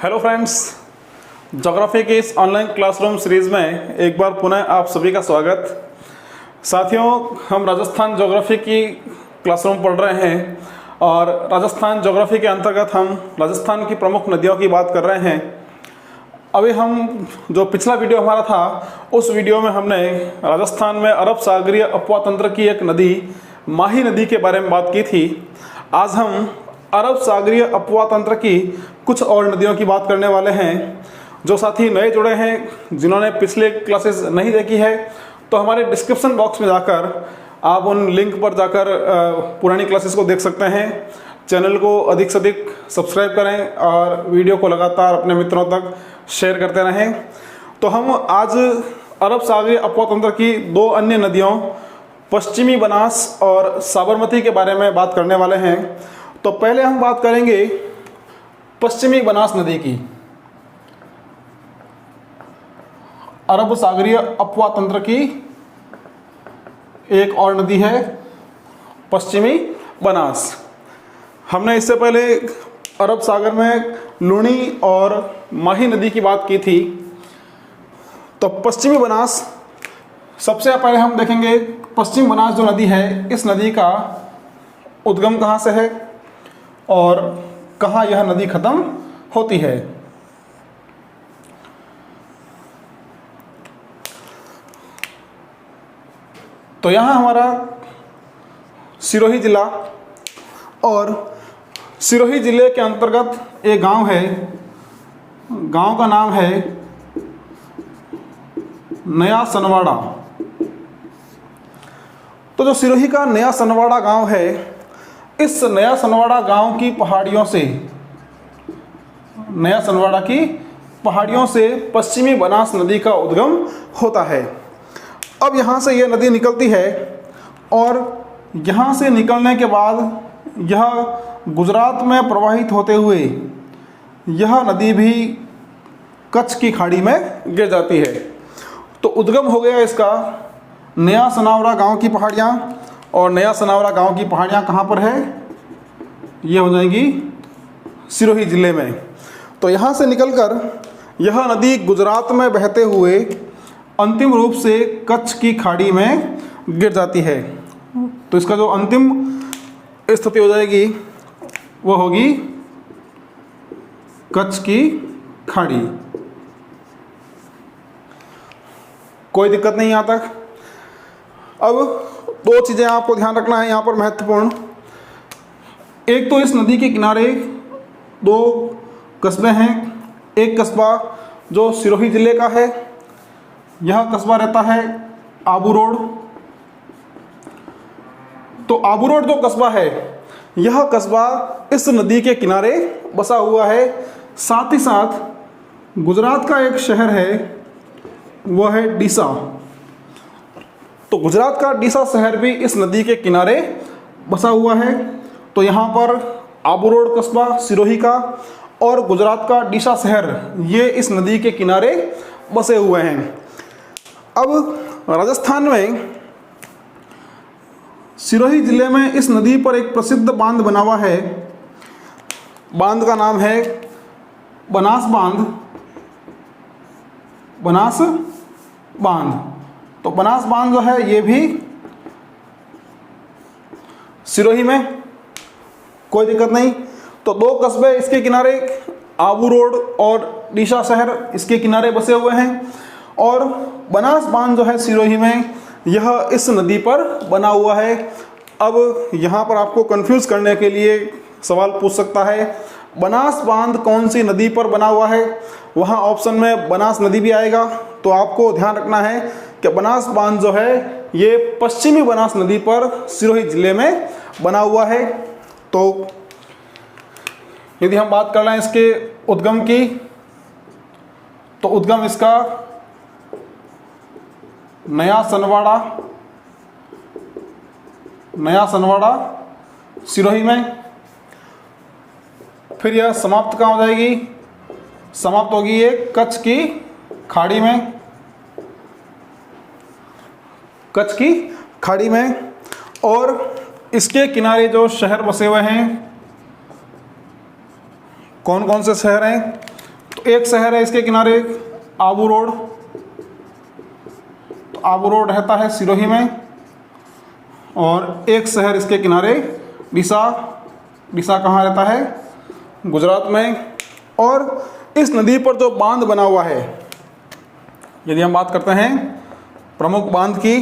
Hello friends, geography के इस online classroom series में एक बार पुनः आप सभी का स्वागत। साथियों, हम राजस्थान ज्योग्राफी की क्लासरूम पढ़ रहे हैं और राजस्थान ज्योग्राफी के अंतर्गत हम राजस्थान की प्रमुख नदियों की बात कर रहे हैं। अभी हम जो पिछला वीडियो हमारा था उस वीडियो में हमने राजस्थान में अरब सागरीय अपवा तंत्र की एक नदी माही नदी के बारे में बात की थी। आज हम अरब सागरीय अपवा तंत्र की कुछ और नदियों की बात करने वाले हैं। जो साथी नए जुड़े हैं, जिन्होंने पिछले क्लासेस नहीं देखी है, तो हमारे डिस्क्रिप्शन बॉक्स में जाकर आप उन लिंक पर जाकर पुरानी क्लासेस को देख सकते हैं। चैनल को अधिक से अधिक सब्सक्राइब करें और वीडियो को लगातार अपने मित्रों तक शेयर करते रहें। तो हम आज अरब सागरीय अपवा तंत्र की दो अन्य नदियों पश्चिमी बनास और साबरमती के बारे में बात करने वाले हैं। तो पहले हम बात करेंगे पश्चिमी बनास नदी की। अरब सागरीय अपवा तंत्र की एक और नदी है पश्चिमी बनास। हमने इससे पहले अरब सागर में लूणी और माही नदी की बात की थी। तो पश्चिमी बनास, सबसे पहले हम देखेंगे पश्चिम बनास जो नदी है, इस नदी का उद्गम कहाँ से है और कहाँ यह नदी खत्म होती है। तो यहाँ हमारा सिरोही जिला, और सिरोही जिले के अंतर्गत एक गांव है। गांव का नाम है नया सनवाड़ा। तो जो सिरोही का नया सनवाड़ा गांव है, इस नया सनवाड़ा गांव की पहाड़ियों से, नया सनवाड़ा की पहाड़ियों से पश्चिमी बनास नदी का उद्गम होता है। अब यहाँ से यह नदी निकलती है और यहाँ से निकलने के बाद यह गुजरात में प्रवाहित होते हुए यह नदी भी कच्छ की खाड़ी में गिर जाती है। तो उद्गम हो गया इसका नया सनावड़ा गांव की पहाड़ियाँ, और नया सनावड़ा गांव की पहाड़ियाँ कहाँ पर है? ये हो जाएंगी सिरोही ज़िले में। तो यहाँ से निकलकर यह नदी गुजरात में बहते हुए अंतिम रूप से कच्छ की खाड़ी में गिर जाती है। तो इसका जो अंतिम स्थिति हो जाएगी वो होगी कच्छ की खाड़ी। कोई दिक्कत नहीं यहाँ तक। अब दो चीज़ें आपको ध्यान रखना है यहाँ पर महत्वपूर्ण। एक तो इस नदी के किनारे दो कस्बे हैं। एक कस्बा जो सिरोही ज़िले का है, यह कस्बा रहता है आबू रोड। तो आबू रोड जो कस्बा है, यह कस्बा इस नदी के किनारे बसा हुआ है। साथ ही साथ गुजरात का एक शहर है, वह है डीसा। तो गुजरात का डीसा शहर भी इस नदी के किनारे बसा हुआ है। तो यहाँ पर आबू रोड कस्बा सिरोही का और गुजरात का डीसा शहर, ये इस नदी के किनारे बसे हुए हैं। अब राजस्थान में सिरोही ज़िले में इस नदी पर एक प्रसिद्ध बांध बना हुआ है। बांध का नाम है बनास बांध। बनास बांध। तो बनास बांध जो है ये भी सिरोही में, कोई दिक्कत नहीं। तो दो कस्बे इसके किनारे, आबू रोड और डीसा शहर इसके किनारे बसे हुए हैं, और बनास बांध जो है सिरोही में, यह इस नदी पर बना हुआ है। अब यहाँ पर आपको कंफ्यूज करने के लिए सवाल पूछ सकता है, बनास बांध कौन सी नदी पर बना हुआ है? वहाँ ऑप्शन में बनास नदी भी आएगा। तो आपको ध्यान रखना है कि बनास बांध जो है ये पश्चिमी बनास नदी पर सिरोही ज़िले में बना हुआ है। तो यदि हम बात कर रहे हैं इसके उद्गम की, तो उद्गम इसका नया सनवाड़ा सिरोही में। फिर यह समाप्त कहाँ हो जाएगी? समाप्त होगी ये कच्छ की खाड़ी में। कच्छ की खाड़ी में, और इसके किनारे जो शहर बसे हुए हैं, कौन कौन से शहर हैं? तो एक शहर है इसके किनारे आबू रोड, तो आबू रोड रहता है सिरोही में, और एक शहर इसके किनारे डीसा, डीसा कहाँ रहता है? गुजरात में। और इस नदी पर जो बांध बना हुआ है, यदि हम बात करते हैं प्रमुख बांध की,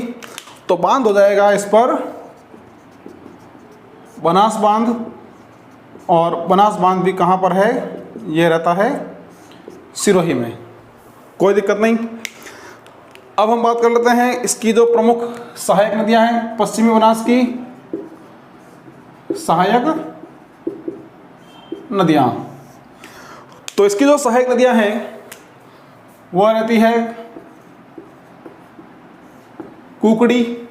तो बांध हो जाएगा इस पर बनास बांध, और बनास बांध भी कहाँ पर है? ये रहता है सिरोही में। कोई दिक्कत नहीं। अब हम बात कर लेते हैं इसकी जो प्रमुख सहायक नदियां हैं पश्चिमी बनास की सहायक नदियां। तो इसकी जो सहायक नदियां हैं वह रहती है कुकड़ी,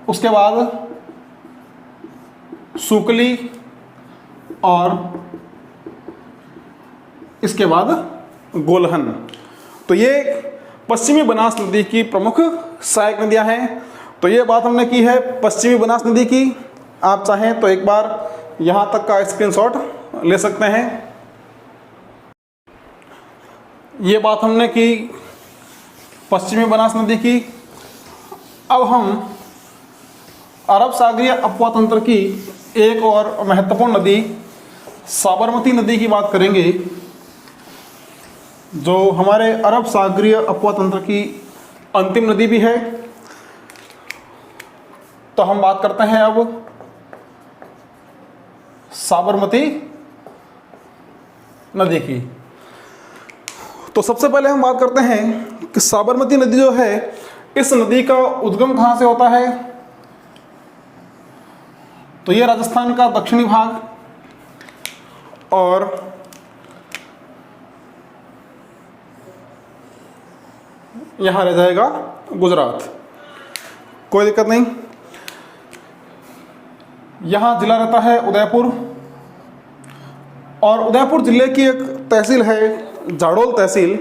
उसके बाद सुकली, और इसके बाद गोलहन। तो ये पश्चिमी बनास नदी की प्रमुख सहायक नदियां हैं। तो ये बात हमने की है पश्चिमी बनास नदी की। आप चाहें तो एक बार यहाँ तक का स्क्रीनशॉट ले सकते हैं। ये बात हमने की पश्चिमी बनास नदी की। अब हम अरब सागरीय अपवा तंत्र की एक और महत्वपूर्ण नदी साबरमती नदी की बात करेंगे, जो हमारे अरब सागरीय अपवा तंत्र की अंतिम नदी भी है। तो हम बात करते हैं अब साबरमती नदी की। तो सबसे पहले हम बात करते हैं कि साबरमती नदी जो है, इस नदी का उद्गम कहाँ से होता है? तो ये राजस्थान का दक्षिणी भाग और यहाँ रह जाएगा गुजरात। कोई दिक्कत नहीं। यहाँ जिला रहता है उदयपुर, और उदयपुर जिले की एक तहसील है झाड़ोल तहसील।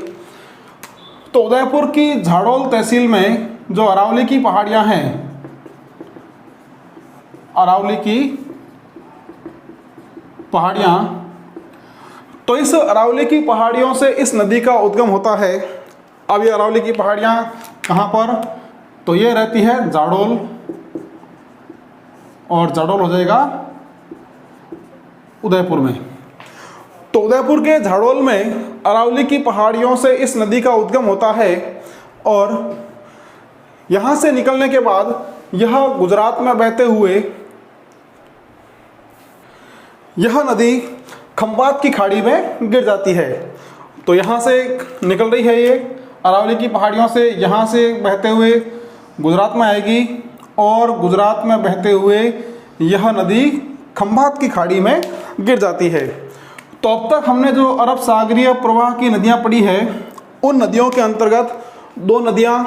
तो उदयपुर की झाड़ोल तहसील में जो अरावली की पहाड़ियाँ हैं, अरावली की पहाड़ियाँ, तो इस अरावली की पहाड़ियों से इस नदी का उद्गम होता है। अब ये अरावली की पहाड़ियाँ कहाँ पर? तो ये रहती है झाड़ोल, और झाड़ोल हो जाएगा उदयपुर में। तो उदयपुर के झाड़ोल में अरावली की पहाड़ियों से इस नदी का उद्गम होता है, और यहाँ से निकलने के बाद यह गुजरात में बहते हुए यह नदी खंबात की खाड़ी में गिर जाती है। तो यहाँ से निकल रही है ये अरावली की पहाड़ियों से, यहाँ से बहते हुए गुजरात में आएगी, और गुजरात में बहते हुए यह नदी खंबात की खाड़ी में गिर जाती है। तो अब तक हमने जो अरब सागरीय प्रवाह की नदियाँ पढ़ी है, उन नदियों के अंतर्गत दो नदियाँ,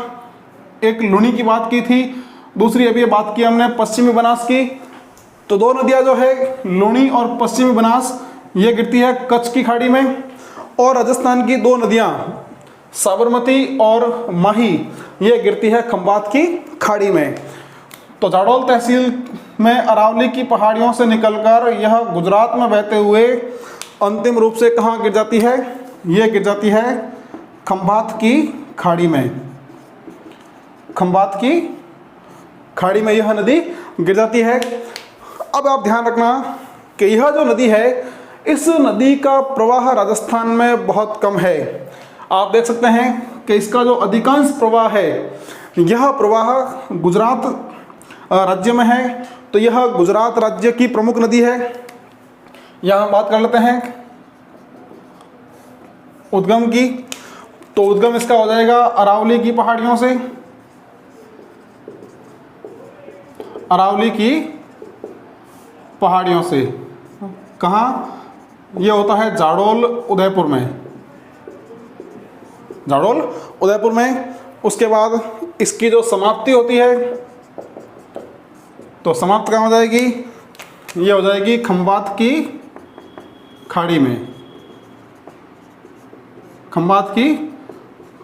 एक लुनी की बात की थी, दूसरी अभी बात की हमने पश्चिमी बनास की। तो दो नदियाँ जो है लुनी और पश्चिमी बनास, ये गिरती है कच्छ की खाड़ी में। और राजस्थान की दो नदियाँ साबरमती और माही, ये गिरती है खंबात की खाड़ी में। तो झाड़ोल तहसील में अरावली की पहाड़ियों से निकलकर यह गुजरात में बहते हुए अंतिम रूप से कहाँ गिर जाती है? ये गिर जाती है खंबात की खाड़ी में। खंबात की खाड़ी में यह नदी गिर जाती है। अब आप ध्यान रखना कि यह जो नदी है, इस नदी का प्रवाह राजस्थान में बहुत कम है। आप देख सकते हैं कि इसका जो अधिकांश प्रवाह है, यह प्रवाह गुजरात राज्य में है। तो यह गुजरात राज्य की प्रमुख नदी है। यहाँ हम बात कर लेते हैं उद्गम की। तो उद्गम इसका हो जाएगा अरावली की पहाड़ियों से, अरावली की पहाड़ियों से। कहाँ? ये होता है झाड़ोल उदयपुर में, झाड़ोल उदयपुर में। उसके बाद इसकी जो समाप्ति होती है, तो समाप्त कहाँ हो जाएगी? ये हो जाएगी खंबात की खाड़ी में। खंबात की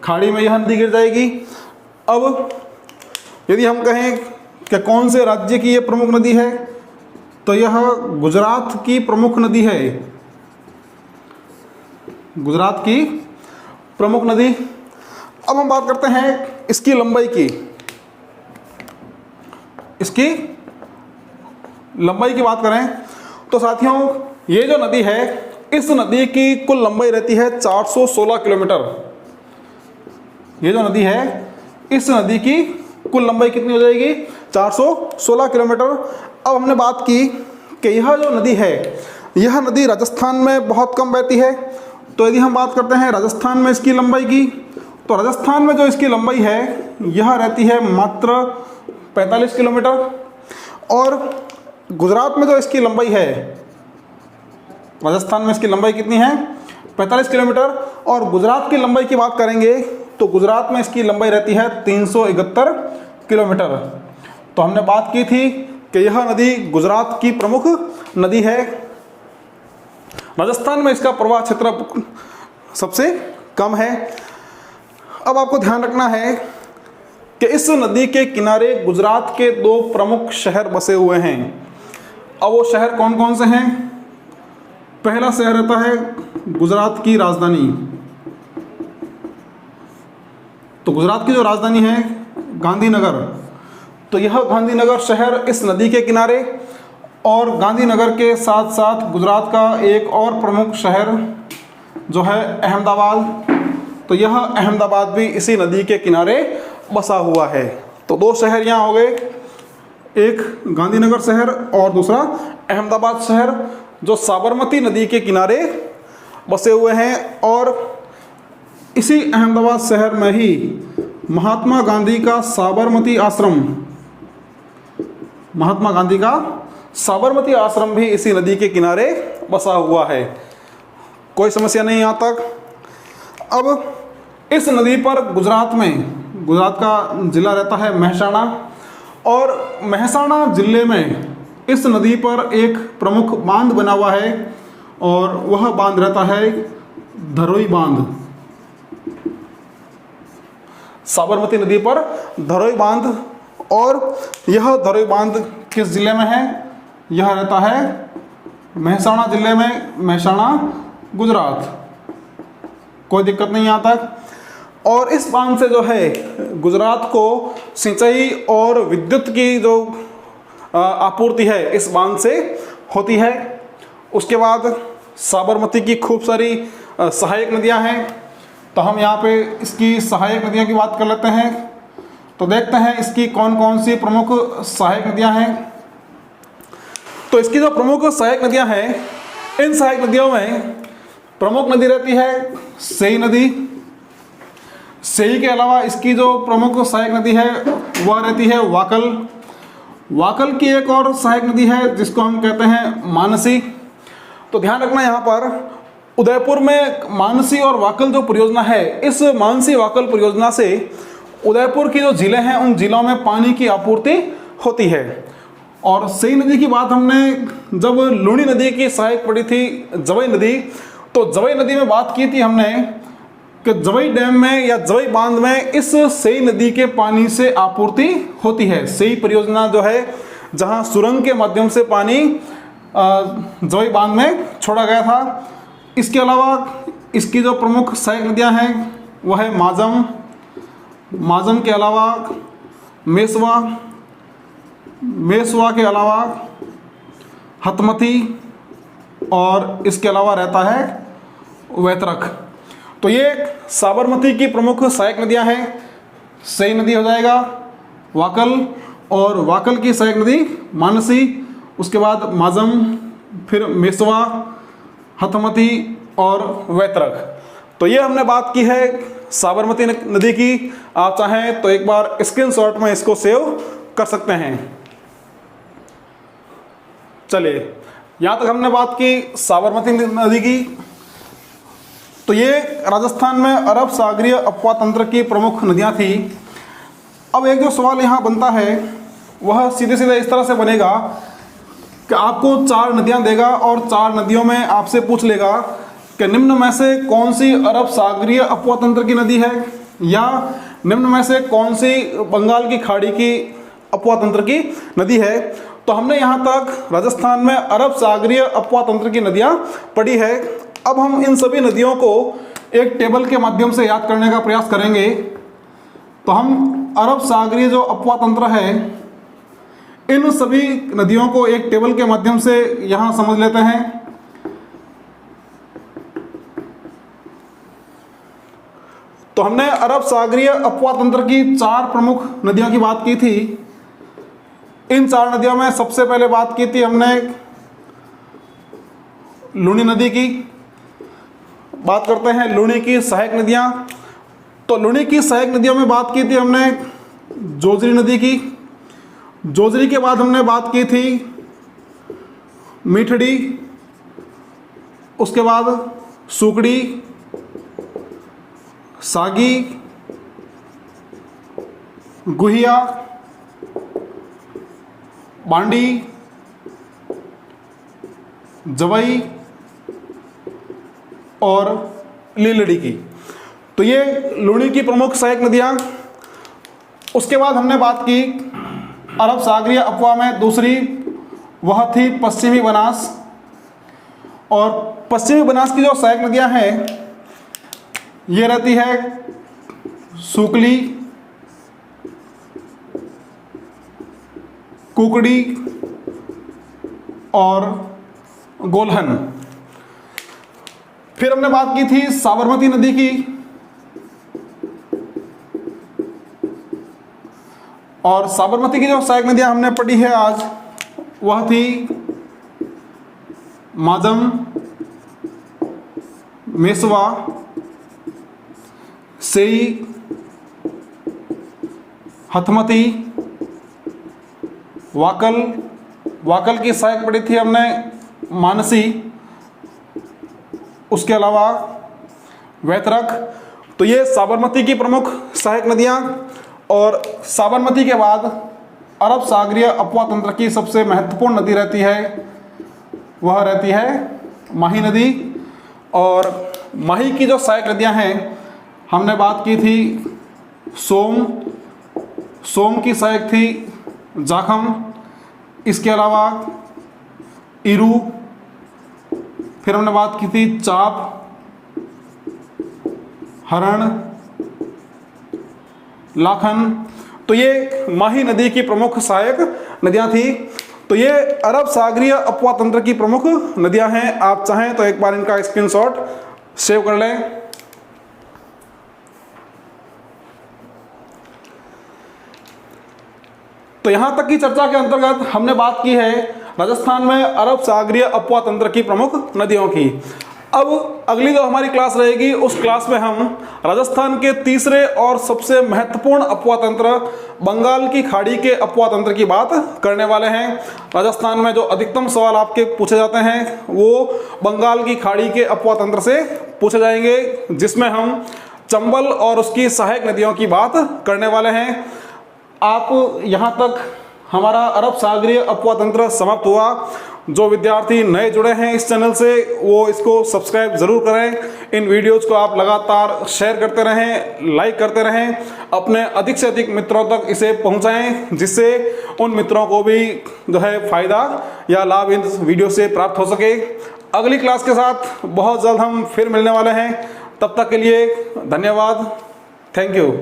खाड़ी में यह नदी गिर जाएगी। अब यदि हम कहें कि कौन से राज्य की ये प्रमुख नदी है, तो यह गुजरात की प्रमुख नदी है। गुजरात की प्रमुख नदी। अब हम बात करते हैं इसकी लंबाई की। इसकी लंबाई की बात करें तो साथियों, ये जो नदी है, इस नदी की कुल लंबाई रहती है 416 किलोमीटर। ये जो नदी है, इस नदी की कुल लंबाई कितनी हो जाएगी? 416 किलोमीटर। अब हमने बात की कि यह जो नदी है, यह नदी राजस्थान में बहुत कम बहती है। तो यदि हम बात करते हैं राजस्थान में इसकी लंबाई की, तो राजस्थान में जो इसकी लंबाई है, यह रहती है मात्र 45 किलोमीटर। और गुजरात में जो इसकी लंबाई है, राजस्थान में इसकी लंबाई कितनी है? 45 किलोमीटर। और गुजरात की लंबाई की बात करेंगे तो गुजरात में इसकी लंबाई रहती है 371 किलोमीटर। तो हमने बात की थी कि यह नदी गुजरात की प्रमुख नदी है। राजस्थान में इसका प्रवाह क्षेत्र सबसे कम है। अब आपको ध्यान रखना है कि इस नदी के किनारे गुजरात के 2 प्रमुख शहर बसे हुए हैं। अब वो शहर कौन कौन से हैं? पहला शहर रहता है गुजरात की राजधानी। तो गुजरात की जो राजधानी है गांधीनगर, तो यह गांधीनगर शहर इस नदी के किनारे, और गांधीनगर के साथ साथ गुजरात का एक और प्रमुख शहर जो है अहमदाबाद, तो यह अहमदाबाद भी इसी नदी के किनारे बसा हुआ है। तो 2 शहर यहाँ हो गए, एक गांधीनगर शहर और दूसरा अहमदाबाद शहर, जो साबरमती नदी के किनारे बसे हुए हैं। और इसी अहमदाबाद शहर में ही महात्मा गांधी का साबरमती आश्रम, महात्मा गांधी का साबरमती आश्रम भी इसी नदी के किनारे बसा हुआ है। कोई समस्या नहीं यहाँ तक। अब इस नदी पर गुजरात का ज़िला रहता है महसाणा, और महसाणा ज़िले में इस नदी पर एक प्रमुख बांध बना हुआ है, और वह बांध रहता है धरोई बांध। साबरमती नदी पर धरोई बांध, और यह धरोई बांध किस ज़िले में है? यह रहता है महसाणा ज़िले में, महसाणा गुजरात। कोई दिक्कत नहीं यहाँ तक। और इस बांध से जो है गुजरात को सिंचाई और विद्युत की जो आपूर्ति है इस बांध से होती है। उसके बाद साबरमती की खूब सारी सहायक नदियाँ हैं। तो हम यहाँ पे इसकी सहायक नदियों की बात कर लेते हैं। तो देखते हैं इसकी कौन कौन सी प्रमुख सहायक नदियाँ हैं। तो इसकी जो प्रमुख सहायक नदियाँ हैं, इन सहायक नदियों में प्रमुख नदी रहती है सेई नदी। सेई के अलावा इसकी जो प्रमुख सहायक नदी है वह रहती है वाकल। वाकल की एक और सहायक नदी है जिसको हम कहते हैं मानसी। तो ध्यान रखना यहाँ पर, उदयपुर में मानसी और वाकल जो परियोजना है, इस मानसी वाकल परियोजना से उदयपुर की जो ज़िले हैं उन ज़िलों में पानी की आपूर्ति होती है। और सेई नदी की बात हमने जब लूणी नदी की सहायक पड़ी थी जवई नदी, तो जवई नदी में बात की थी हमने कि जवई डैम में या जवई बांध में इस सेई नदी के पानी से आपूर्ति होती है। सेई परियोजना जो है, जहां सुरंग के माध्यम से पानी जवई बांध में छोड़ा गया था। इसके अलावा इसकी जो प्रमुख सहायक नदियाँ हैं वह है माजम। माजम के अलावा मेसवा, मेसवा के अलावा हतमती, और इसके अलावा रहता है वैतरक। तो ये साबरमती की प्रमुख सहायक नदियाँ हैं। सेई नदी हो जाएगा, वाकल, और वाकल की सहायक नदी मानसी, उसके बाद माजम, फिर मेसवा, हतमती और वैतरक। तो ये हमने बात की है साबरमती नदी की। आप चाहें तो एक बार स्क्रीनशॉट में इसको सेव कर सकते हैं। चलिए, यहाँ तक हमने बात की साबरमती नदी की। तो ये राजस्थान में अरब सागरीय अपवाह तंत्र की प्रमुख नदियाँ थी। अब एक जो सवाल यहाँ बनता है वह सीधे सीधे इस तरह से बनेगा कि आपको 4 नदियाँ देगा और 4 नदियों में आपसे पूछ लेगा कि निम्न में से कौन सी अरब सागरीय अपवाह तंत्र की नदी है, या निम्न में से कौन सी बंगाल की खाड़ी की अपवाह तंत्र की नदी है। तो हमने यहाँ तक राजस्थान में अरब सागरीय अपवाह तंत्र की नदियाँ पढ़ी है। अब हम इन सभी नदियों को एक टेबल के माध्यम से याद करने का प्रयास करेंगे। तो हम अरब सागरीय जो अपवा तंत्र है, इन सभी नदियों को एक टेबल के माध्यम से यहां समझ लेते हैं। तो हमने अरब सागरीय अपवा तंत्र की 4 प्रमुख नदियों की बात की थी। इन 4 नदियों में सबसे पहले बात की थी हमने लूनी नदी की। बात करते हैं लूनी की सहायक नदियां। तो लूनी की सहायक नदियों में बात की थी हमने जोजरी नदी की। जोजरी के बाद हमने बात की थी मीठड़ी, उसके बाद सुकड़ी, सागी, गुहिया, बांडी, जवई और लीलड़ी की। तो ये लूनी की प्रमुख सहायक नदियां। उसके बाद हमने बात की अरब सागरीय अपवा में दूसरी, वह थी पश्चिमी बनास। और पश्चिमी बनास की जो सहायक नदियां हैं ये रहती है सुकली, कुकड़ी और गोलहन। फिर हमने बात की थी साबरमती नदी की। और साबरमती की जो सहायक नदियां हमने पढ़ी है आज, वह थी माजम, मेसवा, सेई, हथमती, वाकल। वाकल की सहायक पढ़ी थी हमने मानसी, उसके अलावा वैतरक। तो ये साबरमती की प्रमुख सहायक नदियां। और साबरमती के बाद अरब सागरीय अपवा तंत्र की सबसे महत्वपूर्ण नदी रहती है, वह रहती है माही नदी। और माही की जो सहायक नदियां हैं, हमने बात की थी सोम। सोम की सहायक थी जाखम, इसके अलावा इरू। फिर हमने बात की थी चाप, हरण, लाखन। तो ये माही नदी की प्रमुख सहायक नदियां थी। तो ये अरब सागरीय अपवा तंत्र की प्रमुख नदियां हैं। आप चाहें तो एक बार इनका स्क्रीनशॉट सेव कर लें। तो यहां तक की चर्चा के अंतर्गत हमने बात की है राजस्थान में अरब सागरीय अपवा तंत्र की प्रमुख नदियों की। अब अगली जो हमारी क्लास रहेगी, उस क्लास में हम राजस्थान के तीसरे और सबसे महत्वपूर्ण अपवा तंत्र बंगाल की खाड़ी के अपवा तंत्र की बात करने वाले हैं। राजस्थान में जो अधिकतम सवाल आपके पूछे जाते हैं वो बंगाल की खाड़ी के अपवा तंत्र से पूछे जाएंगे, जिसमें हम चंबल और उसकी सहायक नदियों की बात करने वाले हैं। आप यहाँ तक हमारा अरब सागरीय अपवा तंत्र समाप्त हुआ। जो विद्यार्थी नए जुड़े हैं इस चैनल से, वो इसको सब्सक्राइब ज़रूर करें। इन वीडियोज़ को आप लगातार शेयर करते रहें, लाइक करते रहें, अपने अधिक से अधिक मित्रों तक इसे पहुंचाएं, जिससे उन मित्रों को भी जो है फ़ायदा या लाभ इस वीडियो से प्राप्त हो सके। अगली क्लास के साथ बहुत जल्द हम फिर मिलने वाले हैं। तब तक के लिए धन्यवाद। Thank you.